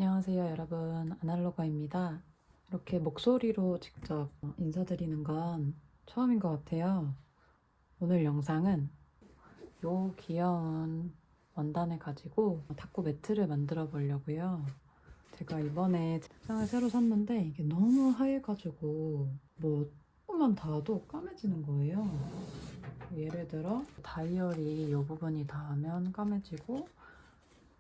안녕하세요 여러분, 아날로그입니다. 이렇게 목소리로 직접 인사드리는 건 처음인 것 같아요. 오늘 영상은 요 귀여운 원단을 가지고 다꾸 매트를 만들어 보려고요. 제가 이번에 책상을 새로 샀는데 이게 너무 하얘가지고 조금만 닿아도 까매지는 거예요. 예를 들어 다이어리 이 부분이 닿으면 까매지고,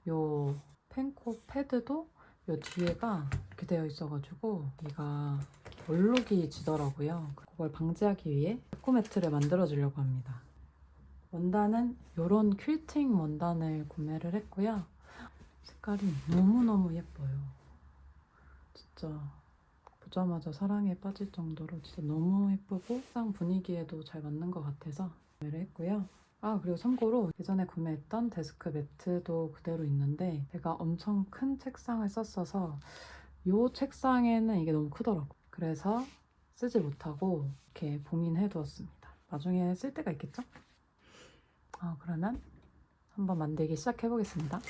요 펜코 패드도 요 뒤에가 이렇게 되어 있어가지고 얘가 얼룩이 지더라고요. 그걸 방지하기 위해 다꾸 매트를 만들어 주려고 합니다. 원단은 이런 퀼팅 원단을 구매를 했고요. 색깔이 너무너무 예뻐요. 진짜 보자마자 사랑에 빠질 정도로 진짜 너무 예쁘고 책상 분위기에도 잘 맞는 것 같아서 구매를 했고요. 그리고 참고로 예전에 구매했던 데스크 매트도 그대로 있는데 제가 엄청 큰 책상을 썼어서 이 책상에는 이게 너무 크더라고요. 그래서 쓰지 못하고 이렇게 봉인해 두었습니다. 나중에 쓸 때가 있겠죠? 그러면 한번 만들기 시작해 보겠습니다.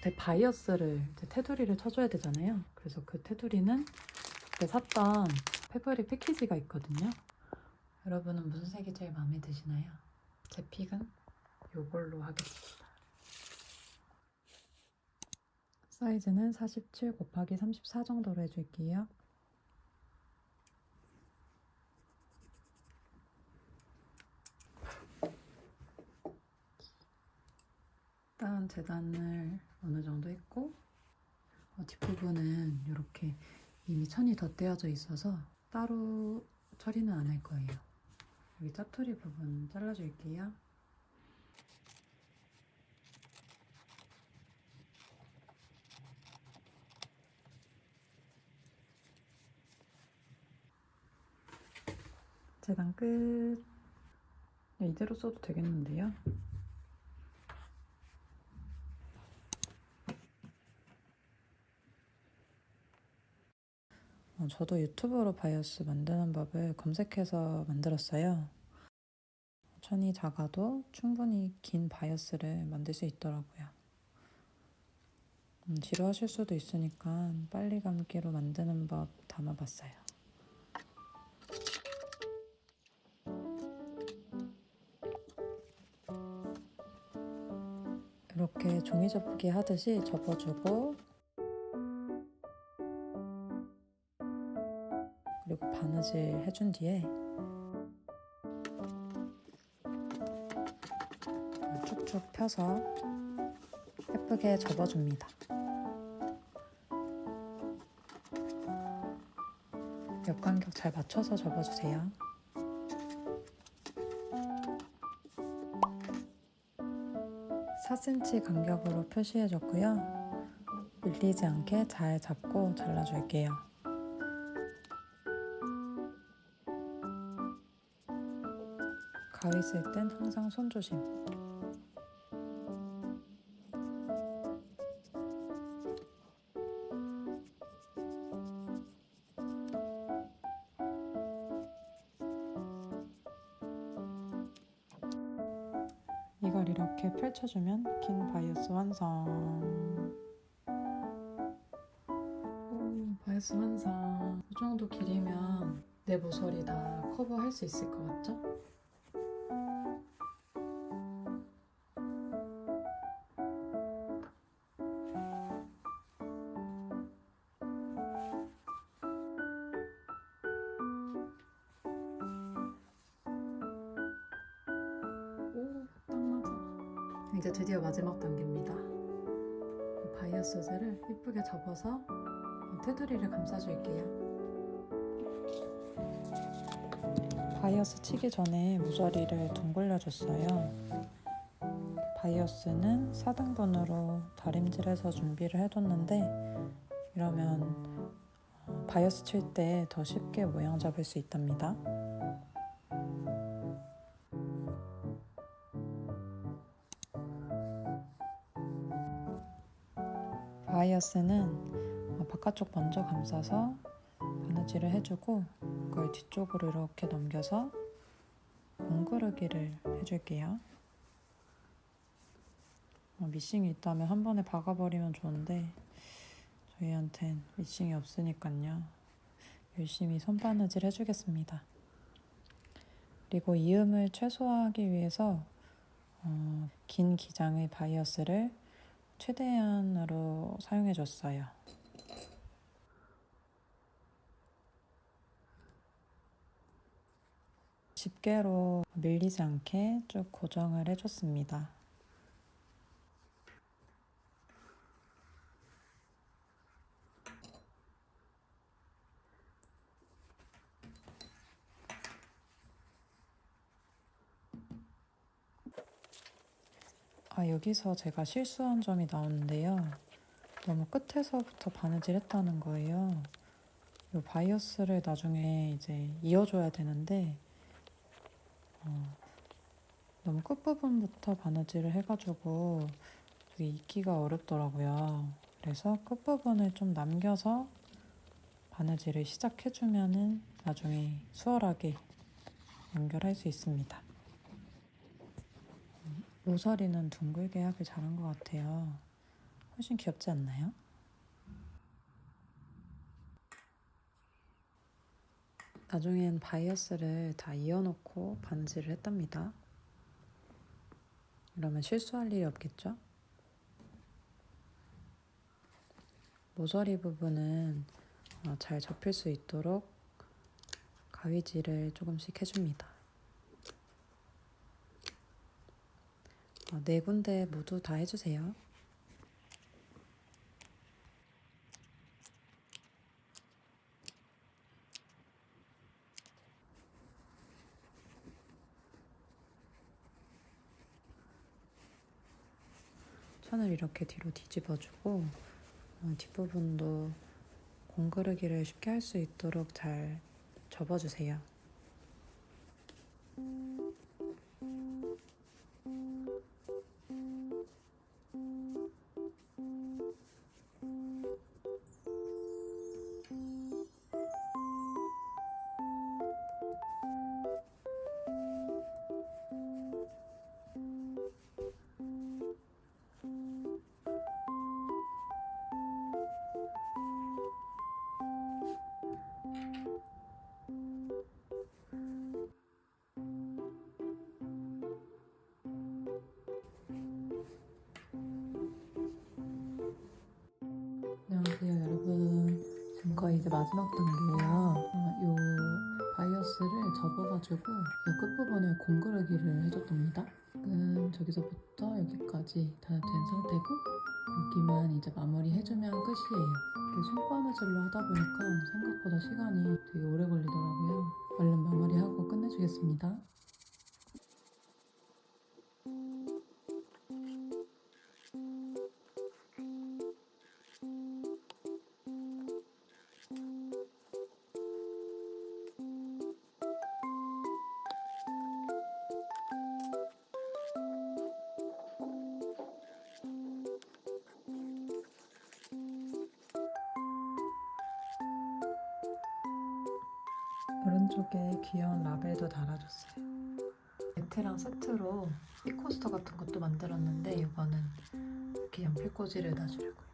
겉에 바이어스를 테두리를 쳐줘야 되잖아요. 그래서 그 테두리는 그때 샀던 패브릭 패키지가 있거든요. 여러분은 무슨 색이 제일 마음에 드시나요? 제 픽은 이걸로 하겠습니다. 사이즈는 47 곱하기 34 정도로 해줄게요. 일단 재단을 어느 정도 했고, 뒷부분은 이렇게 이미 천이 덧대어져 있어서 따로 처리는 안 할 거예요. 여기 짜투리 부분 잘라줄게요. 재단 끝. 이대로 써도 되겠는데요? 저도 유튜브로 바이어스 만드는 법을 검색해서 만들었어요. 천이 작아도 충분히 긴 바이어스를 만들 수 있더라고요. 지루하실 수도 있으니까 빨리 감기로 만드는 법 담아봤어요. 이렇게 종이 접기 하듯이 접어주고, 그리고 바느질 해준 뒤에 쭉쭉 펴서 예쁘게 접어줍니다. 역간격 잘 맞춰서 접어주세요. 4cm 간격으로 표시해줬고요. 밀리지 않게 잘 잡고 잘라줄게요. 가위 쓸 땐 항상 손 조심. 이걸 이렇게 펼쳐주면 긴 바이어스 완성. 바이어스 완성. 이 정도 길이면 내 모서리 다 커버할 수 있을 것 같죠? 딱 맞아. 이제 드디어 마지막 단계입니다. 바이어스를 예쁘게 접어서 테두리를 감싸줄게요. 바이어스 치기 전에 모서리를 둥글려줬어요. 바이어스는 4등분으로 다림질해서 준비를 해뒀는데, 이러면 바이어스 칠 때 더 쉽게 모양 잡을 수 있답니다. 바이어스는 바깥쪽 먼저 감싸서 바느질을 해주고, 그걸 뒤쪽으로 이렇게 넘겨서 공구르기를 해줄게요. 미싱이 있다면 한 번에 박아버리면 좋은데 저희한텐 미싱이 없으니까요. 열심히 손바느질 해주겠습니다. 그리고 이음을 최소화하기 위해서 긴 기장의 바이어스를 최대한으로 사용해줬어요. 집게로 밀리지 않게 쭉 고정을 해줬습니다. 여기서 제가 실수한 점이 나오는데요. 너무 끝에서부터 바느질 했다는 거예요. 이 바이어스를 나중에 이제 이어줘야 되는데 너무 끝부분부터 바느질을 해가지고 되게 익기가 어렵더라고요. 그래서 끝부분을 좀 남겨서 바느질을 시작해주면은 나중에 수월하게 연결할 수 있습니다. 모서리는 둥글게 하길 잘한 것 같아요. 훨씬 귀엽지 않나요? 나중엔 바이어스를 다 이어놓고 바느질을 했답니다. 그러면 실수할 일이 없겠죠? 모서리 부분은 잘 접힐 수 있도록 가위질을 조금씩 해줍니다. 네 군데 모두 다 해주세요. 천을 이렇게 뒤로 뒤집어주고 뒷부분도 공그르기를 쉽게 할 수 있도록 잘 접어주세요. 안녕하세요 여러분. 지금 거의 이제 마지막 단계예요. 요 바이어스를 접어가지고 이 끝부분을 공그르기를 해줬답니다. 지금 저기서부터 여기까지 다 된 상태고 여기만 이제 마무리 해주면 끝이에요. 이렇게 손바느질로 하다 보니까 생각보다 시간이 되게 오래 걸리더라고요. 얼른 마무리하고 끝내주겠습니다. 오른쪽에 귀여운 라벨도 달아줬어요. 매트랑 세트로 피코스터 같은 것도 만들었는데 이거는 이렇게 연필꽂이를 놔주려고요.